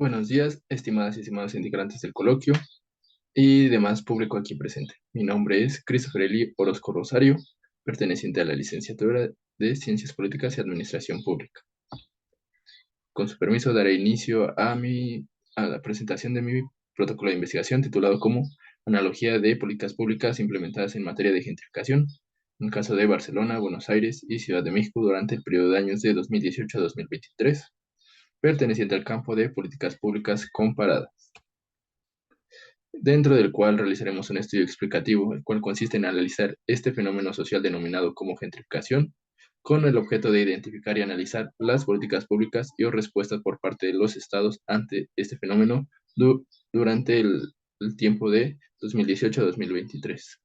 Buenos días, estimadas y estimados integrantes del coloquio y demás público aquí presente. Mi nombre es Christopher Eli Orozco Rosario, perteneciente a la licenciatura de Ciencias Políticas y Administración Pública. Con su permiso daré inicio a la presentación de mi protocolo de investigación titulado como Analogía de políticas públicas implementadas en materia de gentrificación, en el caso de Barcelona, Buenos Aires y Ciudad de México durante el periodo de años de 2018 a 2023, perteneciente al campo de políticas públicas comparadas, dentro del cual realizaremos un estudio explicativo, el cual consiste en analizar este fenómeno social denominado como gentrificación, con el objeto de identificar y analizar las políticas públicas y o respuestas por parte de los estados ante este fenómeno durante el tiempo de 2018 a 2023.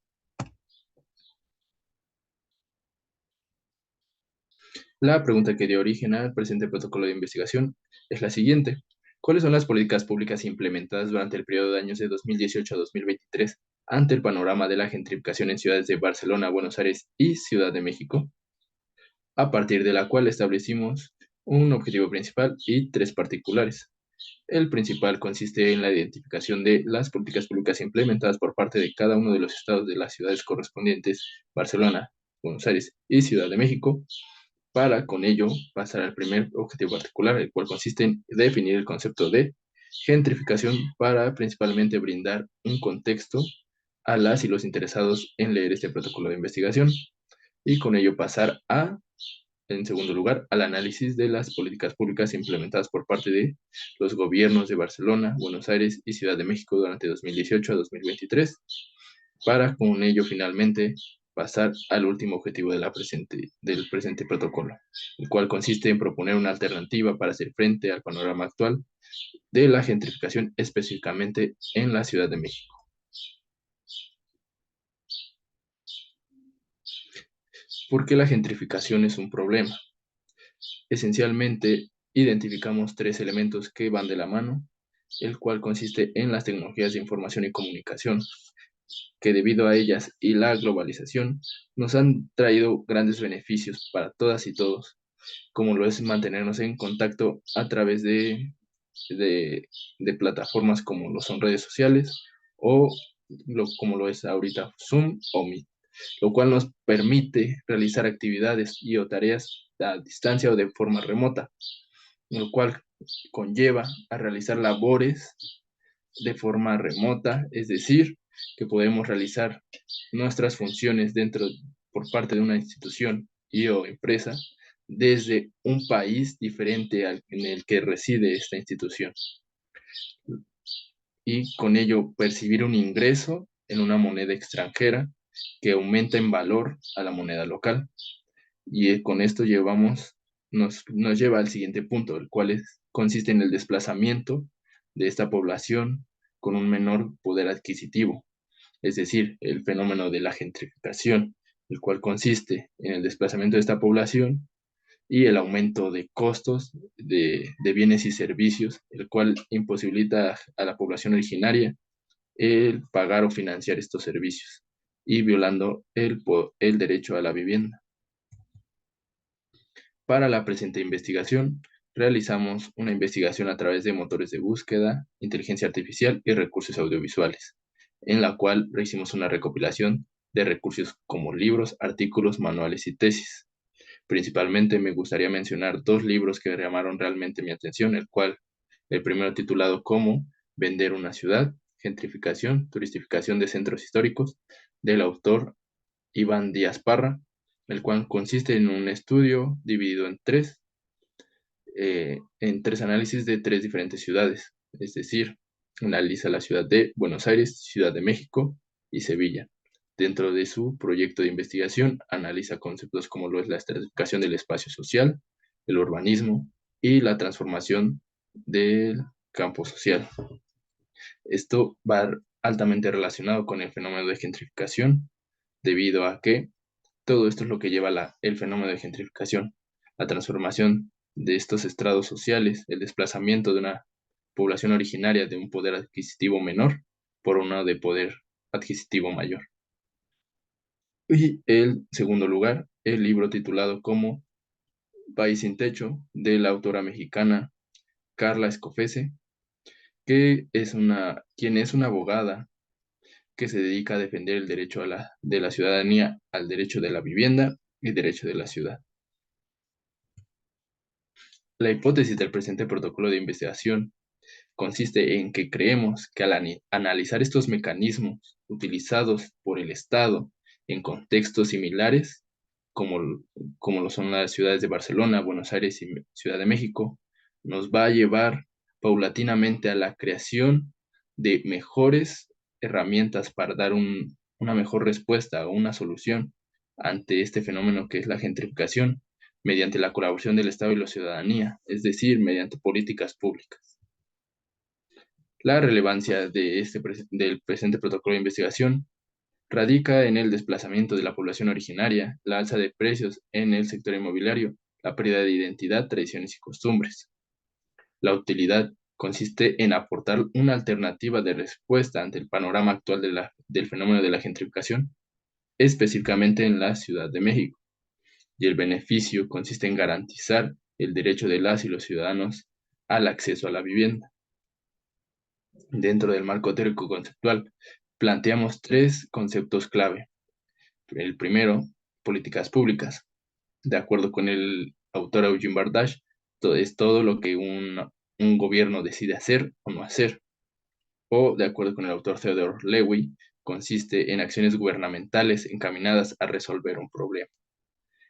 La pregunta que dio origen al presente protocolo de investigación es la siguiente. ¿Cuáles son las políticas públicas implementadas durante el periodo de años de 2018 a 2023 ante el panorama de la gentrificación en ciudades de Barcelona, Buenos Aires y Ciudad de México? A partir de la cual establecimos un objetivo principal y tres particulares. El principal consiste en la identificación de las políticas públicas implementadas por parte de cada uno de los estados de las ciudades correspondientes, Barcelona, Buenos Aires y Ciudad de México, para con ello pasar al primer objetivo particular, el cual consiste en definir el concepto de gentrificación para principalmente brindar un contexto a las y los interesados en leer este protocolo de investigación y con ello pasar en segundo lugar, al análisis de las políticas públicas implementadas por parte de los gobiernos de Barcelona, Buenos Aires y Ciudad de México durante 2018 a 2023, para con ello finalmente pasar al último objetivo del presente protocolo, el cual consiste en proponer una alternativa para hacer frente al panorama actual de la gentrificación específicamente en la Ciudad de México. ¿Por qué la gentrificación es un problema? Esencialmente, identificamos tres elementos que van de la mano, el cual consiste en las tecnologías de información y comunicación, que debido a ellas y la globalización nos han traído grandes beneficios para todas y todos, como lo es mantenernos en contacto a través de, de plataformas como lo son redes sociales o como lo es ahorita Zoom o Meet, lo cual nos permite realizar actividades y o tareas a distancia o de forma remota, lo cual conlleva a realizar labores de forma remota, es decir, que podemos realizar nuestras funciones por parte de una institución y o empresa desde un país diferente en el que reside esta institución y con ello percibir un ingreso en una moneda extranjera que aumenta en valor a la moneda local. Y con esto nos lleva al siguiente punto, el cual consiste en el desplazamiento de esta población con un menor poder adquisitivo, es decir, el fenómeno de la gentrificación, el cual consiste en el desplazamiento de esta población y el aumento de costos de bienes y servicios, el cual imposibilita a la población originaria el pagar o financiar estos servicios y violando el derecho a la vivienda. Para la presente investigación, realizamos una investigación a través de motores de búsqueda, inteligencia artificial y recursos audiovisuales, en la cual hicimos una recopilación de recursos como libros, artículos, manuales y tesis. Principalmente me gustaría mencionar dos libros que llamaron realmente mi atención, el primero titulado como Vender una ciudad, gentrificación, turistificación de centros históricos, del autor Iván Díaz Parra, el cual consiste en un estudio dividido en tres análisis de tres diferentes ciudades, es decir, analiza la ciudad de Buenos Aires, Ciudad de México y Sevilla. Dentro de su proyecto de investigación, analiza conceptos como lo es la estratificación del espacio social, el urbanismo y la transformación del campo social. Esto va altamente relacionado con el fenómeno de gentrificación, debido a que todo esto es lo que lleva el fenómeno de gentrificación, la transformación de estos estratos sociales, el desplazamiento de una población originaria de un poder adquisitivo menor por uno de poder adquisitivo mayor. Y el segundo lugar, el libro titulado como País sin Techo, de la autora mexicana Carla Escofese, quien es una abogada que se dedica a defender el derecho de la ciudadanía al derecho de la vivienda y derecho de la ciudad. La hipótesis del presente protocolo de investigación consiste en que creemos que al analizar estos mecanismos utilizados por el Estado en contextos similares, como, como lo son las ciudades de Barcelona, Buenos Aires y Ciudad de México, nos va a llevar paulatinamente a la creación de mejores herramientas para dar una mejor respuesta o una solución ante este fenómeno que es la gentrificación, mediante la colaboración del Estado y la ciudadanía, es decir, mediante políticas públicas. La relevancia del presente protocolo de investigación radica en el desplazamiento de la población originaria, la alza de precios en el sector inmobiliario, la pérdida de identidad, tradiciones y costumbres. La utilidad consiste en aportar una alternativa de respuesta ante el panorama actual del fenómeno de la gentrificación, específicamente en la Ciudad de México. Y el beneficio consiste en garantizar el derecho de las y los ciudadanos al acceso a la vivienda. Dentro del marco teórico conceptual, planteamos tres conceptos clave. El primero, políticas públicas. De acuerdo con el autor Eugene Bardash, es todo lo que un gobierno decide hacer o no hacer. O, de acuerdo con el autor Theodore Lewy, consiste en acciones gubernamentales encaminadas a resolver un problema.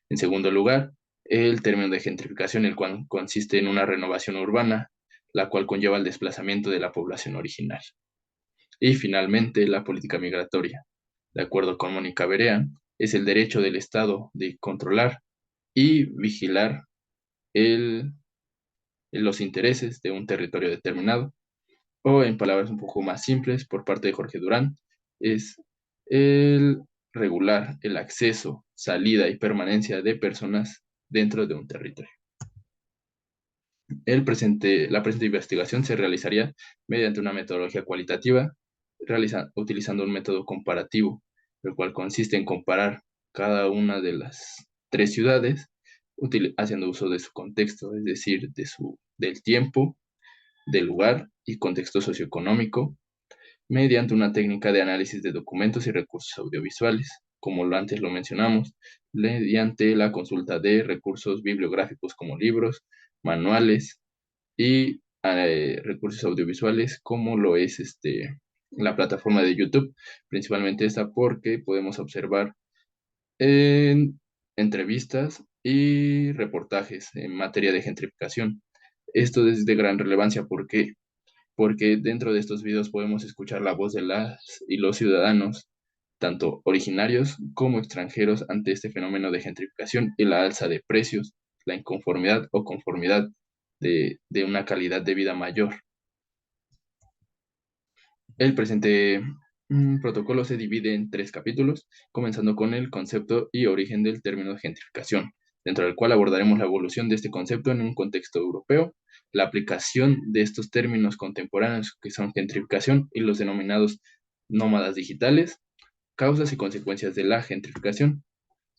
En segundo lugar, el término de gentrificación, el cual consiste en una renovación urbana, la cual conlleva el desplazamiento de la población original. Y finalmente, la política migratoria. De acuerdo con Mónica Berea, es el derecho del Estado de controlar y vigilar los intereses de un territorio determinado, o en palabras un poco más simples, por parte de Jorge Durán, es el regular el acceso, salida y permanencia de personas dentro de un territorio. La presente investigación se realizaría mediante una metodología cualitativa, utilizando un método comparativo, el cual consiste en comparar cada una de las tres ciudades, haciendo uso de su contexto, es decir, del tiempo, del lugar y contexto socioeconómico, mediante una técnica de análisis de documentos y recursos audiovisuales, como antes lo mencionamos, mediante la consulta de recursos bibliográficos como libros, manuales y recursos audiovisuales como lo es la plataforma de YouTube, principalmente esta porque podemos observar en entrevistas y reportajes en materia de gentrificación. Esto es de gran relevancia porque dentro de estos videos podemos escuchar la voz de las y los ciudadanos, tanto originarios como extranjeros, ante este fenómeno de gentrificación y la alza de precios, la inconformidad o conformidad de una calidad de vida mayor. El presente protocolo se divide en tres capítulos, comenzando con el concepto y origen del término de gentrificación, dentro del cual abordaremos la evolución de este concepto en un contexto europeo, la aplicación de estos términos contemporáneos que son gentrificación y los denominados nómadas digitales, causas y consecuencias de la gentrificación.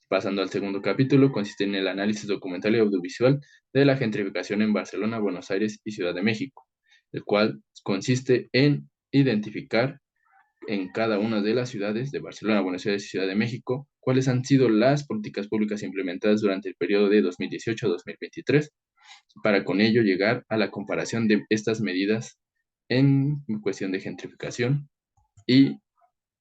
Pasando al segundo capítulo, consiste en el análisis documental y audiovisual de la gentrificación en Barcelona, Buenos Aires y Ciudad de México, el cual consiste en identificar en cada una de las ciudades de Barcelona, Buenos Aires y Ciudad de México cuáles han sido las políticas públicas implementadas durante el periodo de 2018 a 2023, para con ello llegar a la comparación de estas medidas en cuestión de gentrificación y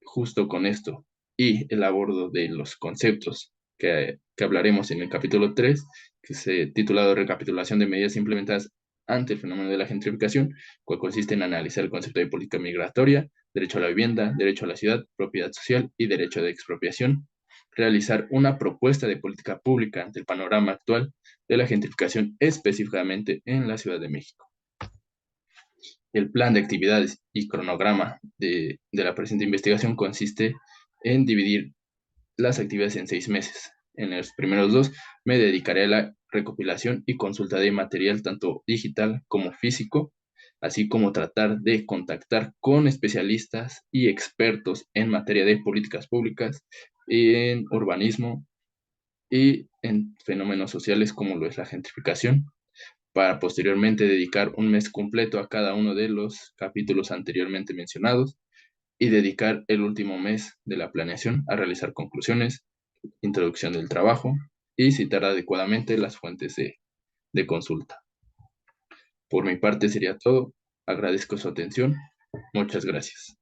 justo con esto y el abordo de los conceptos que hablaremos en el capítulo 3, que se titulado Recapitulación de medidas implementadas ante el fenómeno de la gentrificación, cual consiste en analizar el concepto de política migratoria, derecho a la vivienda, derecho a la ciudad, propiedad social y derecho de expropiación, realizar una propuesta de política pública ante el panorama actual de la gentrificación específicamente en la Ciudad de México. El plan de actividades y cronograma de la presente investigación consiste en dividir las actividades en 6 meses. En los primeros 2 me dedicaré a la recopilación y consulta de material tanto digital como físico, así como tratar de contactar con especialistas y expertos en materia de políticas públicas, en urbanismo y en fenómenos sociales como lo es la gentrificación, para posteriormente dedicar un mes completo a cada uno de los capítulos anteriormente mencionados y dedicar el último mes de la planeación a realizar conclusiones, introducción del trabajo y citar adecuadamente las fuentes de consulta. Por mi parte sería todo. Agradezco su atención. Muchas gracias.